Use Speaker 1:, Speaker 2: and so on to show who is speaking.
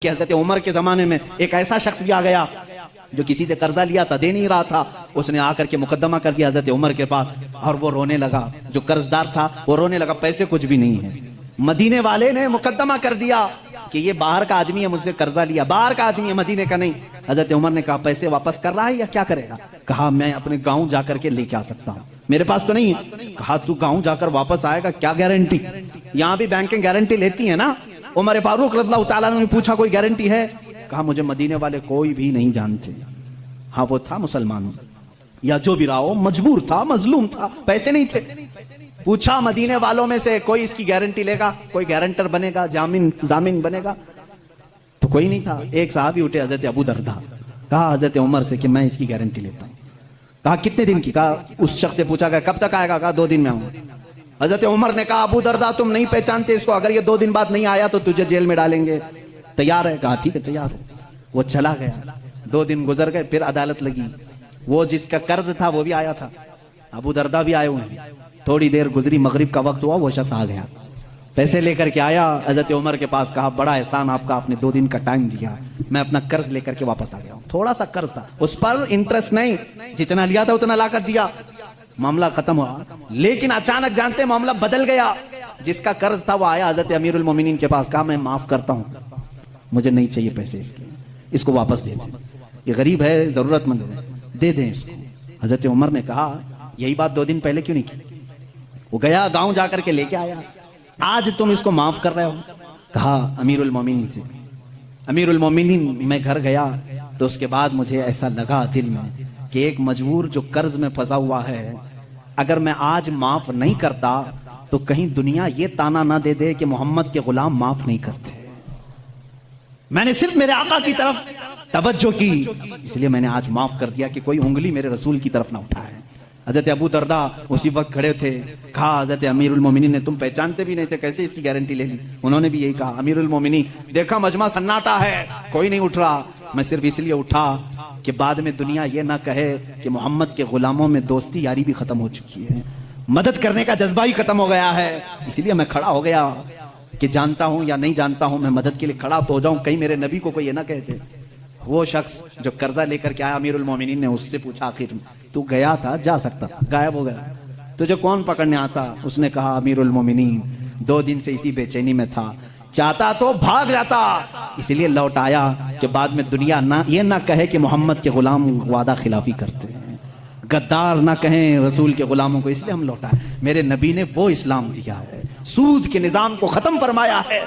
Speaker 1: कि हजरत उमर के जमाने में एक ऐसा शख्स भी आ गया जो किसी से कर्जा लिया था, दे नहीं रहा था। उसने आकर के मुकदमा कर दिया हजरत उमर के पास और वो रोने लगा। जो कर्जदार था वो रोने लगा, पैसे कुछ भी नहीं है। मदीने वाले ने मुकदमा कर दिया कि ये बाहर का आदमी है, मुझसे कर्जा लिया, बाहर का आदमी है, मदीने का नहीं। हजरत उमर ने कहा पैसे वापस कर रहा है या क्या करेगा? कहा मैं अपने गांव जाकर के लेके आ सकता हूँ, मेरे पास तो नहीं है। कहा तू गांव जाकर वापस आएगा, क्या गारंटी? यहाँ भी बैंकें गारंटी लेती है ना। उमर फारूक रज़ियल्लाहु ताला ने पूछा कोई गारंटी है? कहा मुझे मदीने वाले कोई भी नहीं जानते। हाँ वो था मुसलमान या जो भी रहा हो, मजबूर था, मजलूम था, पैसे नहीं थे। पूछा मदीने वालों में से कोई इसकी गारंटी लेगा, कोई गारंटर बनेगा, जामीन बनेगा? तो कोई नहीं था। एक साहबी उठे हजरत अबू दरदा, कहा हजरत उमर से कि मैं इसकी गारंटी लेता हूँ। कहा कितने दिन की? कहा उस शख्स से पूछा गया कब तक आएगा? कहा 2 दिन में आऊंगा। हजरत उमर ने कहा अबू दरदा तुम नहीं पहचानते इसको, अगर ये 2 दिन बाद नहीं आया तो तुझे जेल में डालेंगे, तैयार है? कहा ठीक है तैयार है। वो चला गया। 2 दिन गुजर गए, फिर अदालत लगी। वो जिसका कर्ज था वो भी आया था, अबू दरदा भी आए हुए हैं। थोड़ी देर गुजरी, मगरिब का वक्त हुआ, वो शख्स आ गया, पैसे लेकर के आया हजरत उमर के पास। कहा बड़ा एहसान आपका, आपने 2 दिन का टाइम दिया, मैं अपना कर्ज लेकर के वापस आ गया हूं। थोड़ा सा कर्ज था, उस पर इंटरेस्ट नहीं, जितना लिया था उतना ला कर दिया, मामला खत्म हुआ। लेकिन अचानक जानते मामला बदल गया। जिसका कर्ज था वो आया हजरत अमीरुल मोमिनीन के पास, कहा मैं माफ करता हूं, मुझे नहीं चाहिए पैसे इसके, इसको वापस दे दें, ये गरीब है, जरूरतमंद है, दे दें इसको। हजरत उमर ने कहा यही बात 2 दिन पहले क्यों नहीं की? वो गया गांव जाकर के लेके आया, आज तुम इसको माफ कर रहे हो? कहा अमीरुल मोमिनीन से। अमीरुल मोमिनीन मैं घर गया तो उसके बाद मुझे ऐसा लगा दिल में कि एक मजबूर जो कर्ज में फंसा हुआ है, अगर मैं आज माफ नहीं करता तो कहीं दुनिया ये ताना ना दे दे कि मोहम्मद के गुलाम माफ नहीं करते। मैंने सिर्फ मेरे आका की तरफ तवज्जो की, इसलिए मैंने आज माफ कर दिया कि कोई उंगली मेरे रसूल की तरफ ना उठाए। हजरत अबू दरदा उसी वक्त खड़े थे। कहा हजरत अमीरुल मोमिनीन ने तुम पहचानते भी नहीं थे, कैसे इसकी गारंटी ले ली? उन्होंने भी यही कहा अमीरुल मोमिनीन देखा मजमा सन्नाटा है, कोई नहीं उठ रहा, मैं सिर्फ इसलिए उठा कि बाद में दुनिया ये ना कहे कि मोहम्मद के गुलामों में दोस्ती यारी भी खत्म हो चुकी है, मदद करने का जज्बा ही खत्म हो गया है। इसलिए मैं खड़ा हो गया कि जानता हूं या नहीं जानता हूं, मैं मदद के लिए खड़ा तो हो जाऊं, कहीं मेरे नबी को कोई ये ना कहते। वो शख्स जो कर्जा लेकर के आया अमीरुल मोमिनीन ने उससे पूछा आखिर तू गया था, जा सकता, गायब हो गया, तुझे कौन पकड़ने आता? उसने कहा अमीरुल मोमिनीन 2 दिन से इसी बेचैनी में था, चाहता तो भाग जाता, इसलिए लौट आया कि बाद में दुनिया ना ये ना कहे कि मोहम्मद के गुलाम वादा खिलाफी करते हैं, गद्दार ना कहें रसूल के गुलामों को, इसलिए हम लौटा। मेरे नबी ने वो इस्लाम दिया है, सूद के निजाम को खत्म फरमाया है।